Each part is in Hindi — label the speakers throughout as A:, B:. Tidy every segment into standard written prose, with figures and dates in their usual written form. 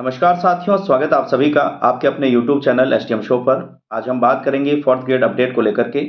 A: नमस्कार साथियों, स्वागत है आप सभी का आपके अपने YouTube चैनल एसटीएम शो पर। आज हम बात करेंगे फोर्थ ग्रेड अपडेट को लेकर के।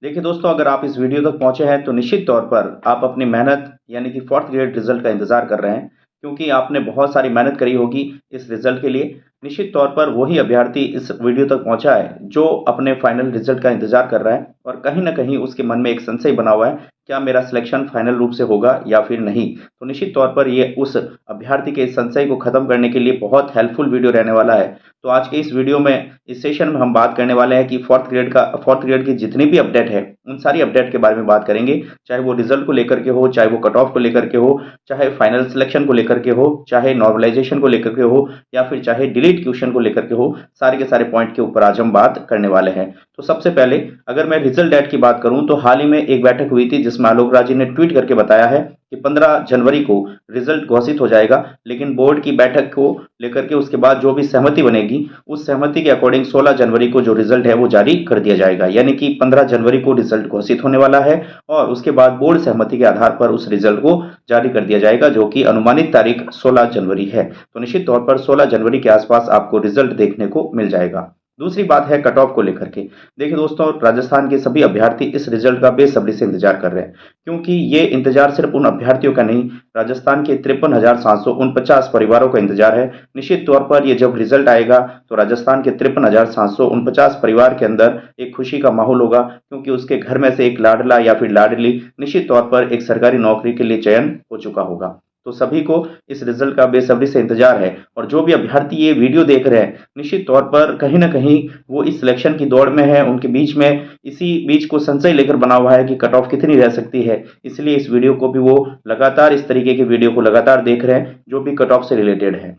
A: देखिए दोस्तों, अगर आप इस वीडियो तक पहुंचे हैं तो निश्चित तौर पर आप अपनी मेहनत यानी कि फोर्थ ग्रेड रिजल्ट का इंतजार कर रहे हैं, क्योंकि आपने बहुत सारी मेहनत करी होगी इस रिजल्ट के लिए। निश्चित तौर पर वही अभ्यर्थी इस वीडियो तक पहुंचा है जो अपने फाइनल रिजल्ट का इंतजार कर रहा है और कहीं ना कहीं उसके मन में एक संशय बना हुआ है, क्या मेरा सिलेक्शन फाइनल रूप से होगा या फिर नहीं। तो निश्चित तौर पर ये उस अभ्यर्थी के इस संशय को खत्म करने के लिए बहुत हेल्पफुल वीडियो रहने वाला है। तो आज के इस वीडियो में, इस सेशन में हम बात करने वाले हैं कि फोर्थ ग्रेड की जितनी भी अपडेट है उन सारी अपडेट के बारे में बात करेंगे, चाहे वो रिजल्ट को लेकर के हो, चाहे वो कट ऑफ को लेकर के हो, चाहे फाइनल सिलेक्शन को लेकर के हो, चाहे नॉर्मलाइजेशन को लेकर के हो, या फिर चाहे डिलीट क्वेश्चन को लेकर के हो। सारे के सारे पॉइंट के ऊपर आज हम बात करने वाले हैं। तो सबसे पहले अगर मैं रिजल्ट डेट की बात करूं तो हाल ही में एक बैठक हुई थी जिसमें आलोक राज जी ने ट्वीट करके बताया है कि 15 जनवरी को रिजल्ट घोषित हो जाएगा, लेकिन बोर्ड की बैठक को लेकर के उसके बाद जो भी सहमति बनेगी उस सहमति के अकॉर्डिंग 16 जनवरी को जो रिजल्ट है वो जारी कर दिया जाएगा। यानी कि 15 जनवरी को रिजल्ट घोषित होने वाला है और उसके बाद बोर्ड सहमति के आधार पर उस रिजल्ट को जारी कर दिया जाएगा, जो कि अनुमानित तारीख 16 जनवरी है। तो निश्चित तौर पर 16 जनवरी के आसपास आपको रिजल्ट देखने को मिल जाएगा। दूसरी बात है कट ऑफ को लेकर के। देखिए दोस्तों, राजस्थान के सभी अभ्यर्थी इस रिजल्ट का बेसब्री से इंतजार कर रहे हैं, क्योंकि ये इंतजार सिर्फ उन अभ्यर्थियों का नहीं, राजस्थान के 53,749 परिवारों का इंतजार है। निश्चित तौर पर ये जब रिजल्ट आएगा तो राजस्थान के 53,749 परिवार के अंदर एक खुशी का माहौल होगा, क्योंकि उसके घर में से एक लाडला या फिर लाडली निश्चित तौर पर एक सरकारी नौकरी के लिए चयन हो चुका होगा। तो सभी को इस रिजल्ट का बेसब्री से इंतजार है और जो भी अभ्यर्थी ये वीडियो देख रहे हैं निश्चित तौर पर कहीं ना कहीं वो इस सिलेक्शन की दौड़ में है, उनके बीच में इसी बीच को संशय लेकर बना हुआ है कि कट ऑफ कितनी रह सकती है। इसलिए इस वीडियो को भी वो लगातार, इस तरीके की वीडियो को लगातार देख रहे हैं जो भी कट ऑफ से रिलेटेड है।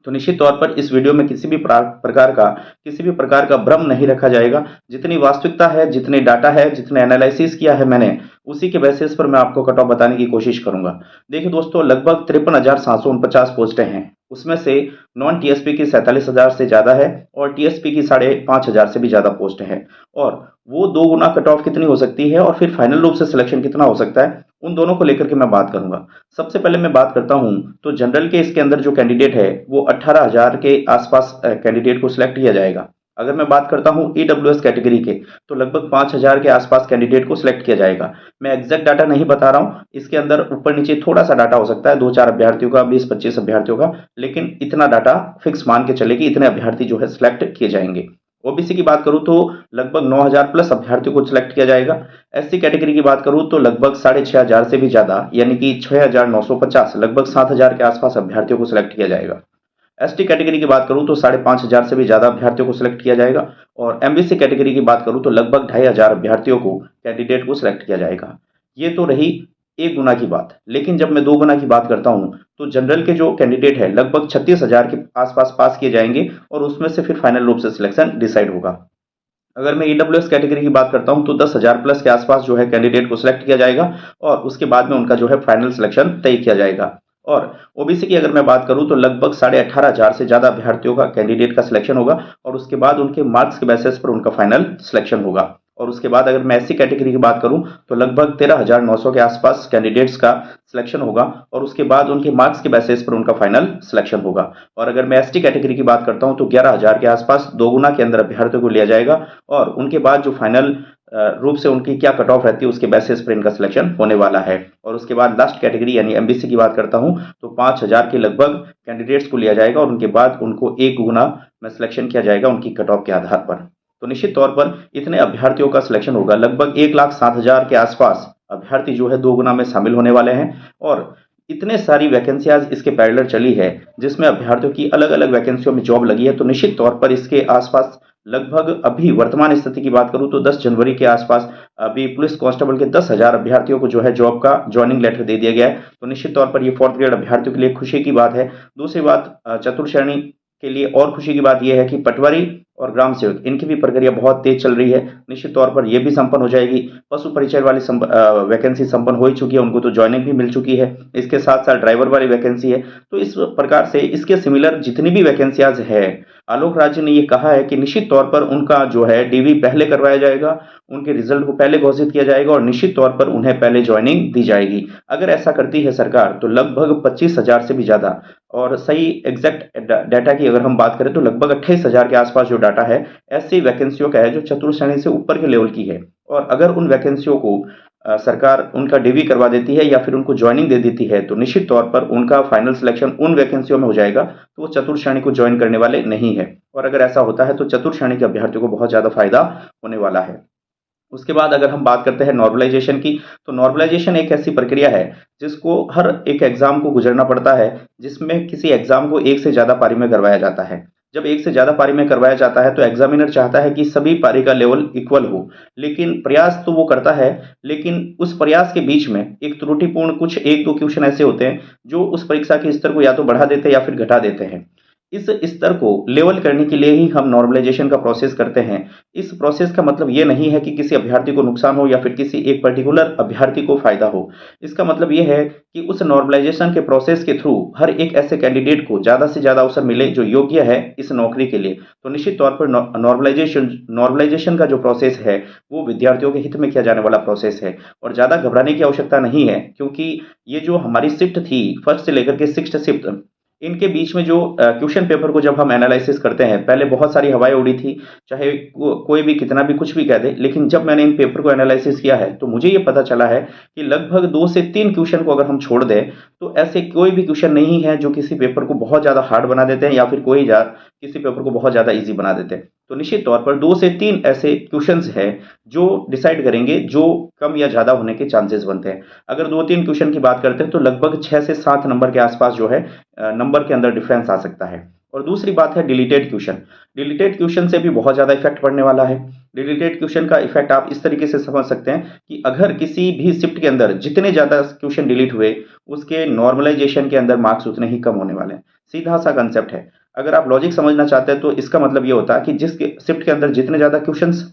A: तो निश्चित तौर पर इस वीडियो में किसी भी प्रकार का भ्रम नहीं रखा जाएगा। जितनी वास्तविकता है, जितने डाटा है, जितने एनालिसिस किया है मैंने, उसी के बेसिस पर मैं आपको कट ऑफ बताने की कोशिश करूंगा। देखिए दोस्तों, लगभग 53,749 पोस्टें हैं, उसमें से नॉन टीएसपी की 47,000 से ज्यादा है और टीएसपी की 5,500 से भी ज्यादा पोस्ट है। और वो 2 गुना कट ऑफ कितनी हो सकती है और फिर फाइनल रूप से सिलेक्शन कितना हो सकता है, उन दोनों को लेकर के मैं बात करूंगा। सबसे पहले मैं बात करता हूं तो जनरल के इसके अंदर जो कैंडिडेट है वो 18,000 के आसपास कैंडिडेट को सिलेक्ट किया जाएगा। अगर मैं बात करता हूं ईडब्ल्यूएस कैटेगरी के तो लगभग 5,000 के आसपास कैंडिडेट को सिलेक्ट किया जाएगा। मैं एग्जैक्ट डाटा नहीं बता रहा हूं, इसके अंदर ऊपर नीचे थोड़ा सा डाटा हो सकता है, 2-4 अभ्यर्थियों का, 20-25 अभ्यर्थियों का, लेकिन इतना डाटा फिक्स मान के चले कि इतने अभ्यर्थी जो है सिलेक्ट किए जाएंगे। ओबीसी की बात करूं तो लगभग 9,000 प्लस अभ्यर्थियों को सिलेक्ट किया जाएगा। एससी कैटेगरी की बात करूं तो लगभग 6,500 से भी ज्यादा, यानी कि 6,950, लगभग 7,000 के आसपास अभ्यर्थियों को सिलेक्ट किया जाएगा। एसटी कैटेगरी की बात करूं तो 5,500 से भी ज्यादा अभ्यर्थियों को सिलेक्ट किया जाएगा और एमबीसी कैटेगरी की बात करूं तो लगभग 2,500 अभ्यर्थियों को, कैंडिडेट को सिलेक्ट किया जाएगा। ये तो रही 1 गुना की बात, लेकिन जब मैं 2 गुना की बात करता हूं तो जनरल के जो कैंडिडेट है लगभग 36,000 के आसपास पास किए जाएंगे और उसमें से फिर फाइनल रूप से सिलेक्शन डिसाइड होगा। अगर मैं ईडब्ल्यूएस कैटेगरी की बात करता हूं तो 10,000 प्लस के आसपास जो है कैंडिडेट को सिलेक्ट किया जाएगा और उसके बाद में उनका जो है फाइनल सिलेक्शन तय किया जाएगा। और ओबीसी की अगर मैं बात करूं तो लगभग 18,500 से ज्यादा अभ्यर्थियों का, कैंडिडेट का सिलेक्शन होगा और उसके बाद उनके मार्क्स के बेसिस पर उनका फाइनल सिलेक्शन होगा। और उसके बाद अगर मैं एससी कैटेगरी की बात करूं तो लगभग 13,900 के आसपास कैंडिडेट्स का सिलेक्शन होगा और उसके बाद उनके मार्क्स के बेसिस पर उनका फाइनल सिलेक्शन होगा। और अगर मैं एसटी कैटेगरी की बात करता हूं तो 11,000 के आसपास, 2 गुना के अंदर अभ्यर्थियों को लिया जाएगा और उनके बाद जो फाइनल रूप से उनकी क्या कट ऑफ रहती है उसके बेसिस पर इनका सिलेक्शन होने वाला है। और उसके बाद लास्ट कैटेगरी यानी एमबीसी की बात करता हूं तो 5,000 के लगभग कैंडिडेट्स को लिया जाएगा और उनके बाद उनको 1 गुना में सिलेक्शन किया जाएगा उनकी कट ऑफ के आधार पर। तो निश्चित तौर पर इतने अभ्यर्थियों का सिलेक्शन होगा, लगभग 1,07,000 के आसपास अभ्यर्थी जो है 2 गुना में शामिल होने वाले हैं। और इतने सारी वैकेंसियाज इसके पैरेलल चली है जिसमें अभ्यर्थियों की अलग अलग वैकेंसियों में जॉब लगी है। तो निश्चित तौर पर इसके आसपास लगभग, अभी वर्तमान स्थिति की बात करूं तो 10 जनवरी के आसपास अभी पुलिस कांस्टेबल के 10,000 अभ्यर्थियों को जो है जॉब का ज्वाइनिंग लेटर दे दिया गया है। तो निश्चित तौर पर ये फोर्थ ग्रेड अभ्यर्थियों के लिए खुशी की बात है। दूसरी बात, चतुर्थ श्रेणी के लिए और खुशी की बात यह है कि पटवारी और ग्राम सेवक, इनकी भी प्रक्रिया बहुत तेज चल रही है। निश्चित तौर पर यह भी संपन्न हो जाएगी। पशु परिचय वाली वैकेंसी संपन्न हो ही चुकी है, उनको तो ज्वाइनिंग भी मिल चुकी है। इसके साथ साथ ड्राइवर वाली वैकेंसी है। तो इस प्रकार से इसके सिमिलर जितनी भी वैकेंसियाज है आलोक राज ने ये कहा है कि निश्चित तौर पर उनका जो है डीवी पहले करवाया जाएगा, उनके रिजल्ट को पहले घोषित किया जाएगा और निश्चित तौर पर उन्हें पहले ज्वाइनिंग दी जाएगी। अगर ऐसा करती है सरकार तो लगभग 25,000 से भी ज़्यादा, और सही एग्जैक्ट डाटा की अगर हम बात करें तो लगभग 28,000 के आसपास जो डाटा है ऐसी वैकेंसियों का है जो चतुर्थ श्रेणी से ऊपर के लेवल की है। और अगर उन वैकेंसियों को सरकार उनका डीवी करवा देती है या फिर उनको ज्वाइनिंग दे देती है तो निश्चित तौर पर उनका फाइनल सिलेक्शन उन वैकेंसियों में हो जाएगा, तो वो चतुर्थ श्रेणी को ज्वाइन करने वाले नहीं है। और अगर ऐसा होता है तो चतुर्थ श्रेणी के अभ्यर्थियों को बहुत ज़्यादा फायदा होने वाला है। उसके बाद अगर हम बात करते हैं नॉर्मलाइजेशन की, तो नॉर्मलाइजेशन एक ऐसी प्रक्रिया है जिसको हर एक एग्जाम को गुजरना पड़ता है, जिसमें किसी एग्जाम को एक से ज़्यादा पारी में करवाया जाता है। जब एक से ज़्यादा पारी में करवाया जाता है तो एग्जामिनर चाहता है कि सभी पारी का लेवल इक्वल हो, लेकिन प्रयास तो वो करता है, लेकिन उस प्रयास के बीच में एक त्रुटिपूर्ण कुछ 1-2 क्वेश्चन ऐसे होते हैं जो उस परीक्षा के स्तर को या तो बढ़ा देते हैं या फिर घटा देते हैं। इस स्तर को लेवल करने के लिए ही हम नॉर्मलाइजेशन का प्रोसेस करते हैं। इस प्रोसेस का मतलब ये नहीं है कि किसी अभ्यर्थी को नुकसान हो या फिर किसी एक पर्टिकुलर अभ्यर्थी को फायदा हो। इसका मतलब ये है कि उस नॉर्मलाइजेशन के प्रोसेस के थ्रू हर एक ऐसे कैंडिडेट को ज़्यादा से ज़्यादा अवसर मिले जो योग्य है इस नौकरी के लिए। तो निश्चित तौर पर नॉर्मलाइजेशन का जो प्रोसेस है वो विद्यार्थियों के हित में किया जाने वाला प्रोसेस है और ज़्यादा घबराने की आवश्यकता नहीं है, क्योंकि ये जो हमारी शिफ्ट थी फर्स्ट से लेकर के सिक्स्थ शिफ्ट, इनके बीच में जो क्वेश्चन पेपर को जब हम एनालिसिस करते हैं, पहले बहुत सारी हवाएं उड़ी थी, चाहे कोई भी कितना भी कुछ भी कह दे, लेकिन जब मैंने इन पेपर को एनालिसिस किया है तो मुझे ये पता चला है कि लगभग 2 से 3 क्वेश्चन को अगर हम छोड़ दें तो ऐसे कोई भी क्वेश्चन नहीं है जो किसी पेपर को बहुत ज़्यादा हार्ड बना देते हैं या फिर किसी पेपर को बहुत ज़्यादा ईजी बना देते हैं। तो निश्चित तौर पर 2 से 3 ऐसे क्वेश्चंस हैं जो डिसाइड करेंगे जो कम या ज़्यादा होने के चांसेस बनते हैं। अगर 2-3 क्वेश्चन की बात करते हैं तो लगभग 6 से 7 नंबर के आसपास जो है नंबर के अंदर डिफरेंस आ सकता है। और दूसरी बात है डिलीटेड क्वेश्चन। डिलीटेड क्वेश्चन से भी बहुत ज़्यादा इफेक्ट पड़ने वाला है। डिलीटेड क्वेश्चन का इफेक्ट आप इस तरीके से समझ सकते हैं कि अगर किसी भी शिफ्ट के अंदर जितने ज़्यादा क्वेश्चन डिलीट हुए, उसके नॉर्मलाइजेशन के अंदर मार्क्स उतने ही कम होने वाले हैं। सीधा सा कंसेप्ट है। अगर आप लॉजिक समझना चाहते हैं तो इसका मतलब ये होता है कि जिस शिफ्ट के अंदर जितने ज़्यादा क्वेश्चंस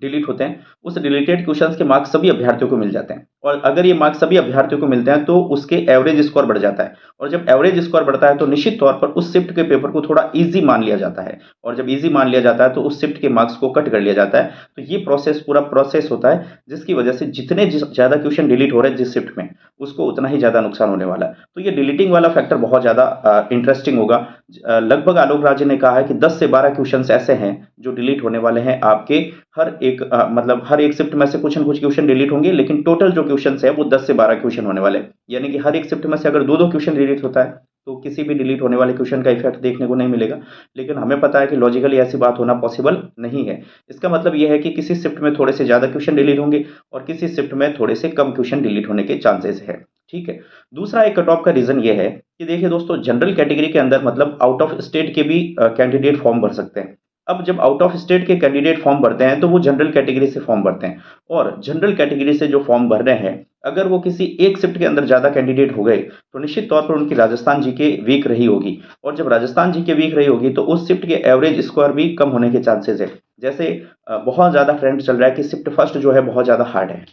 A: डिलीट होते हैं, उस डिलीटेड क्वेश्चंस के मार्क्स सभी अभ्यर्थियों को मिल जाते हैं और अगर ये मार्क्स सभी अभ्यर्थियों को मिलते हैं तो उसके एवरेज स्कोर बढ़ जाता है और जब एवरेज स्कोर बढ़ता है तो निश्चित तौर पर उस शिफ्ट के पेपर को थोड़ा इजी मान लिया जाता है और जब इजी मान लिया जाता है तो उस शिफ्ट के मार्क्स को कट कर लिया जाता है। तो ये पूरा प्रोसेस होता है जिसकी वजह से जितने ज़्यादा क्वेश्चन डिलीट हो रहे हैं जिस शिफ्ट में, उसको उतना ही ज़्यादा नुकसान होने वाला है। तो ये डिलीटिंग वाला फैक्टर बहुत ज़्यादा इंटरेस्टिंग होगा। लगभग आलोक राज ने कहा है कि 10 से 12 क्वेश्चन ऐसे हैं जो डिलीट होने वाले हैं आपके मतलब हर एक शिफ्ट में से कुछ न कुछ क्वेश्चन डिलीट होंगे, लेकिन टोटल जो क्वेश्चन है वो 10 से 12 क्वेश्चन होने वाले हैं। यानी कि हर एक शिफ्ट में से अगर 2-2 क्वेश्चन डिलीट होता है तो किसी भी डिलीट होने वाले क्वेश्चन का इफेक्ट देखने को नहीं मिलेगा। लेकिन हमें पता है कि लॉजिकली ऐसी बात होना पॉसिबल नहीं है। इसका मतलब यह है कि किसी शिफ्ट में थोड़े से ज़्यादा क्वेश्चन डिलीट होंगे और किसी शिफ्ट में थोड़े से कम क्वेश्चन डिलीट होने के चांसेस है। ठीक है। दूसरा एक कट ऑफ का रीज़न ये है कि देखिए दोस्तों, जनरल कैटेगरी के अंदर मतलब आउट ऑफ स्टेट के भी कैंडिडेट फॉर्म भर सकते हैं। अब जब आउट ऑफ स्टेट के कैंडिडेट फॉर्म भरते हैं तो वो जनरल कैटेगरी से फॉर्म भरते हैं और जनरल कैटेगरी से जो फॉर्म भर रहे हैं, अगर वो किसी एक शिफ्ट के अंदर ज़्यादा कैंडिडेट हो गए तो निश्चित तौर पर उनकी राजस्थान जीके वीक रही होगी और जब राजस्थान जीके वीक रही होगी तो उस शिफ्ट के एवरेज स्कोर भी कम होने के चांसेस है। जैसे बहुत ज़्यादा ट्रेंड चल रहा है कि शिफ्ट फर्स्ट जो है बहुत ज़्यादा हार्ड है,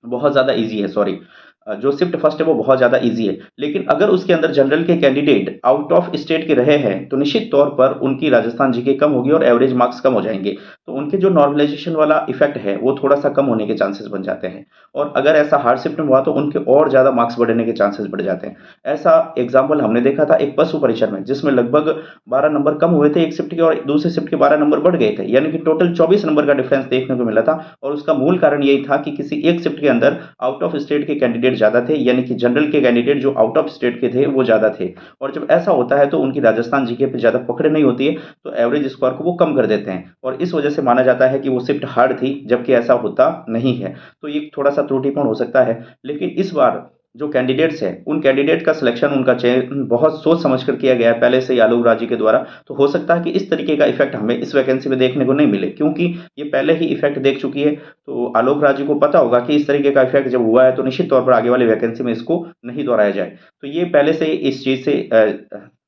A: बहुत ज़्यादा ईजी है, सॉरी, जो शिफ्ट फर्स्ट है वो बहुत ज़्यादा ईजी है। लेकिन अगर उसके अंदर जनरल के कैंडिडेट आउट ऑफ स्टेट के रहे हैं तो निश्चित तौर पर उनकी राजस्थान जीके कम होगी और एवरेज मार्क्स कम हो जाएंगे, तो उनके जो नॉर्मलाइजेशन वाला इफेक्ट है वो थोड़ा सा कम होने के चांसेस बन जाते हैं और अगर ऐसा हार्ड शिफ्ट में हुआ तो उनके और ज़्यादा मार्क्स बढ़ने के चांसेस बढ़ जाते हैं। ऐसा एग्जाम्पल हमने देखा था एक पशु परीक्षण में, जिसमें लगभग 12 नंबर कम हुए थे एक शिफ्ट के और दूसरे शिफ्ट के 12 नंबर बढ़ गए थे, यानी कि टोटल 24 नंबर का डिफरेंस देखने को मिला था और उसका मूल कारण यही था कि किसी एक शिफ्ट के अंदर आउट ऑफ स्टेट के कैंडिडेट ज़्यादा थे, यानी कि जनरल के कैंडिडेट जो आउट ऑफ स्टेट के थे वो ज़्यादा थे और जब ऐसा होता है तो उनकी राजस्थान जीके पे ज़्यादा पकड़ नहीं होती है, तो एवरेज स्कोर को वो कम कर देते हैं और इस वजह से माना जाता है कि वो शिफ्ट हार्ड थी, जबकि ऐसा होता नहीं है। तो ये थोड़ा सा त्रुटिपूर्ण हो सकता है, लेकिन इस बार जो कैंडिडेट्स हैं उन कैंडिडेट का सिलेक्शन, उनका चयन बहुत सोच समझ कर किया गया है पहले से ही आलोक राज जी के द्वारा। तो हो सकता है कि इस तरीके का इफेक्ट हमें इस वैकेंसी में देखने को नहीं मिले, क्योंकि ये पहले ही इफेक्ट देख चुकी है। तो आलोक राज जी को पता होगा कि इस तरीके का इफेक्ट जब हुआ है तो निश्चित तौर पर आगे वाली वैकेंसी में इसको नहीं दोहराया जाए। तो ये पहले से इस चीज़ से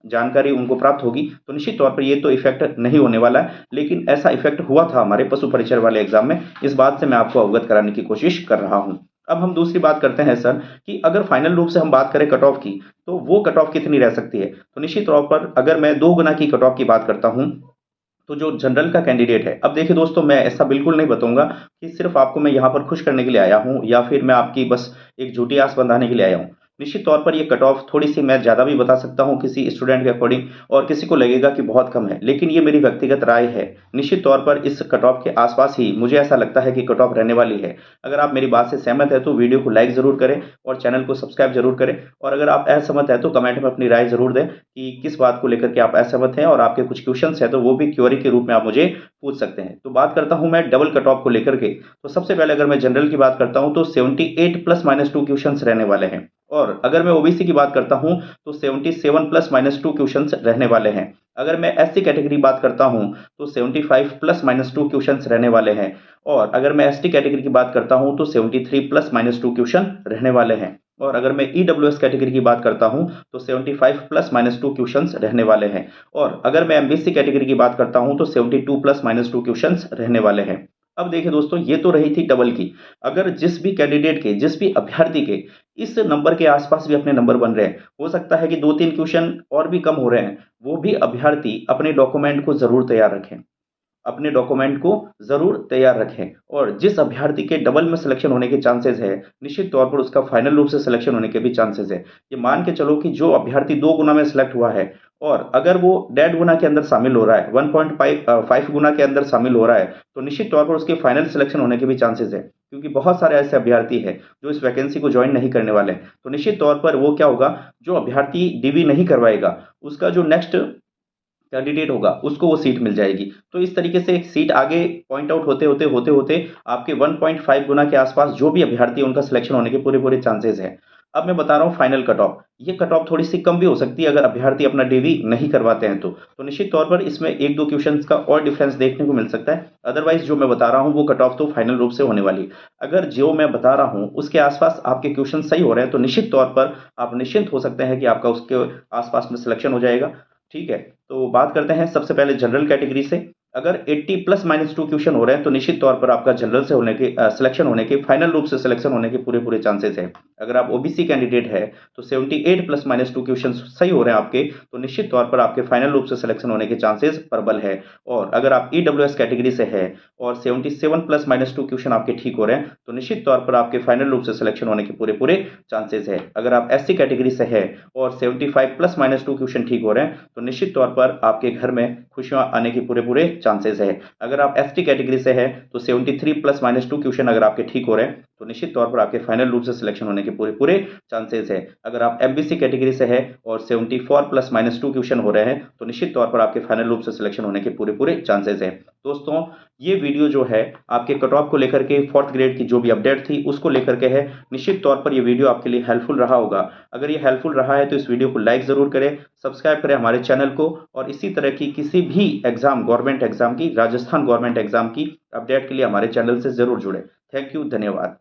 A: जानकारी उनको प्राप्त होगी, तो निश्चित तौर पर ये तो इफेक्ट नहीं होने वाला है। लेकिन ऐसा इफेक्ट हुआ था हमारे पशु परीक्षण वाले एग्जाम में, इस बात से मैं आपको अवगत कराने की कोशिश कर रहा हूँ। अब हम दूसरी बात करते हैं सर कि अगर फाइनल रूप से हम बात करें कट ऑफ की, तो वो कट ऑफ कितनी रह सकती है? तो निश्चित तौर पर अगर मैं 2 गुना की कट ऑफ की बात करता हूँ, तो जो जनरल का कैंडिडेट है, अब देखिए दोस्तों, मैं ऐसा बिल्कुल नहीं बताऊँगा कि सिर्फ़ आपको मैं यहाँ पर खुश करने के लिए आया हूँ या फिर मैं आपकी बस एक झूठी आस बंधाने के लिए आया हूँ। निश्चित तौर पर ये कट ऑफ थोड़ी-सी मैं ज़्यादा भी बता सकता हूँ किसी स्टूडेंट के अकॉर्डिंग, और किसी को लगेगा कि बहुत कम है, लेकिन ये मेरी व्यक्तिगत राय है। निश्चित तौर पर इस कट ऑफ के आस-पास ही मुझे ऐसा लगता है कि कट ऑफ रहने वाली है। अगर आप मेरी बात से सहमत हैं तो वीडियो को लाइक ज़रूर करें और चैनल को सब्सक्राइब ज़रूर करें, और अगर आप असहमत हैं तो कमेंट में अपनी राय ज़रूर दें कि किस बात को लेकर के आप असहमत हैं, और आपके कुछ क्वेश्चन्स हैं तो वो भी क्वेरी के रूप में आप मुझे पूछ सकते हैं। तो बात करता हूँ मैं डबल कट ऑफ को लेकर के। तो सबसे पहले अगर मैं जनरल की बात करता हूँ तो 78 प्लस माइनस 2 क्वेश्चंस रहने वाले हैं, और अगर मैं ओबीसी की बात करता हूँ तो 77 प्लस माइनस 2 क्वेश्चंस रहने वाले हैं। अगर मैं एससी कैटेगरी की बात करता हूँ तो 75 प्लस माइनस 2 क्वेश्चंस रहने वाले हैं, और अगर मैं एसटी कैटेगरी की बात करता हूँ तो 73 प्लस माइनस 2 क्वेश्चन रहने वाले हैं, और अगर मैं ईडब्ल्यूएस कैटेगरी की बात करता हूँ तो 75 प्लस माइनस 2 क्वेश्चंस रहने वाले हैं, और अगर मैं एमबीसी कैटेगरी की बात करता हूँ तो 72 प्लस माइनस 2 क्वेश्चंस रहने वाले हैं। अब देखिए दोस्तों, ये तो रही थी डबल की। अगर जिस भी कैंडिडेट के, जिस भी अभ्यर्थी के इस नंबर के आसपास भी अपने नंबर बन रहे हैं, हो सकता है कि 2-3 क्वेश्चन और भी कम हो रहे हैं, वो भी अभ्यर्थी अपने डॉक्यूमेंट को ज़रूर तैयार रखें। अपने डॉक्यूमेंट को ज़रूर तैयार रखें, और जिस अभ्यर्थी के डबल में सिलेक्शन होने के चांसेस है, निश्चित तौर पर उसका फाइनल रूप से सिलेक्शन होने के भी चांसेस है। ये मान के चलो कि जो अभ्यर्थी 2 गुना में सिलेक्ट हुआ है, और अगर वो डेढ़ गुना के अंदर शामिल हो रहा है, 1.5 गुना के अंदर शामिल हो रहा है, तो निश्चित तौर पर उसके फाइनल सिलेक्शन होने के भी चांसेस है। क्योंकि बहुत सारे ऐसे अभ्यर्थी हैं जो इस वैकेंसी को जॉइन नहीं करने वाले हैं। तो निश्चित तौर पर वो क्या होगा, जो अभ्यर्थी डीवी नहीं करवाएगा, उसका जो नेक्स्ट कैंडिडेट होगा उसको वो सीट मिल जाएगी। तो इस तरीके से एक सीट आगे पॉइंट आउट होते-होते आपके 1.5 गुना के आसपास जो भी अभ्यर्थी है उनका सिलेक्शन होने के पूरे-पूरे चांसेस हैं। अब मैं बता रहा हूँ फाइनल कट ऑफ। ये कट ऑफ थोड़ी-सी कम भी हो सकती है अगर अभ्यर्थी अपना डीवी नहीं करवाते हैं तो। तो निश्चित तौर पर इसमें 1-2 क्वेश्चन्स का और डिफरेंस देखने को मिल सकता है। अदरवाइज़ जो मैं बता रहा हूँ वो कट ऑफ तो फाइनल रूप से होने वाली है। अगर जो मैं बता रहा हूँ उसके आसपास आपके क्वेश्चन सही हो रहे हैं तो निश्चित तौर पर आप निश्चिंत हो सकते हैं कि आपका उसके आसपास में सिलेक्शन हो जाएगा। ठीक है, तो बात करते हैं सबसे पहले जनरल कैटेगरी से। अगर 80 प्लस माइनस 2 क्वेश्चन हो रहे हैं तो निश्चित तौर पर आपका जनरल से होने के सिलेक्शन होने के, फाइनल रूप से सिलेक्शन होने के पूरे-पूरे चांसेस हैं। अगर आप ओबीसी कैंडिडेट है तो 78 प्लस माइनस 2 क्वेश्चन सही हो रहे हैं आपके, तो निश्चित तौर पर आपके फाइनल रूप से सिलेक्शन होने के चांसेस प्रबल है। और अगर आप ईडब्ल्यूएस कैटेगरी से है और 77 प्लस माइनस 2 क्वेश्चन आपके ठीक हो रहे हैं, तो निश्चित तौर पर आपके फाइनल रूप से सिलेक्शन होने के पूरे-पूरे चांसेस है। अगर आप एससी कैटेगरी से है और 75 प्लस माइनस 2 क्वेश्चन ठीक हो रहे हैं, तो निश्चित तौर पर आपके घर में खुशियाँ आने के पूरे-पूरे चांसेस है। अगर आप एसटी कैटेगरी से है तो 73 प्लस माइनस 2 क्वेश्चन अगर आपके ठीक हो रहे हैं, तो निश्चित तौर पर आपके फाइनल रूप से सिलेक्शन होने के पूरे-पूरे चांसेस है। अगर आप एमबीसी कैटेगरी से है और 74 प्लस माइनस 2 क्वेश्चन हो रहे हैं, तो निश्चित तौर पर आपके फाइनल रूप से सिलेक्शन होने के पूरे-पूरे चांसेस है। दोस्तों, ये वीडियो जो है आपके कट ऑफ को लेकर के 4th ग्रेड की जो भी अपडेट थी उसको लेकर के है। निश्चित तौर पर ये वीडियो आपके लिए हेल्पफुल रहा होगा। अगर ये हेल्पफुल रहा है तो इस वीडियो को लाइक ज़रूर करें, सब्सक्राइब करें हमारे चैनल को, और इसी तरह की किसी भी एग्ज़ाम, गवर्नमेंट एग्ज़ाम की, राजस्थान गवर्नमेंट एग्ज़ाम की अपडेट के लिए हमारे चैनल से ज़रूर जुड़ें। थैंक यू, धन्यवाद।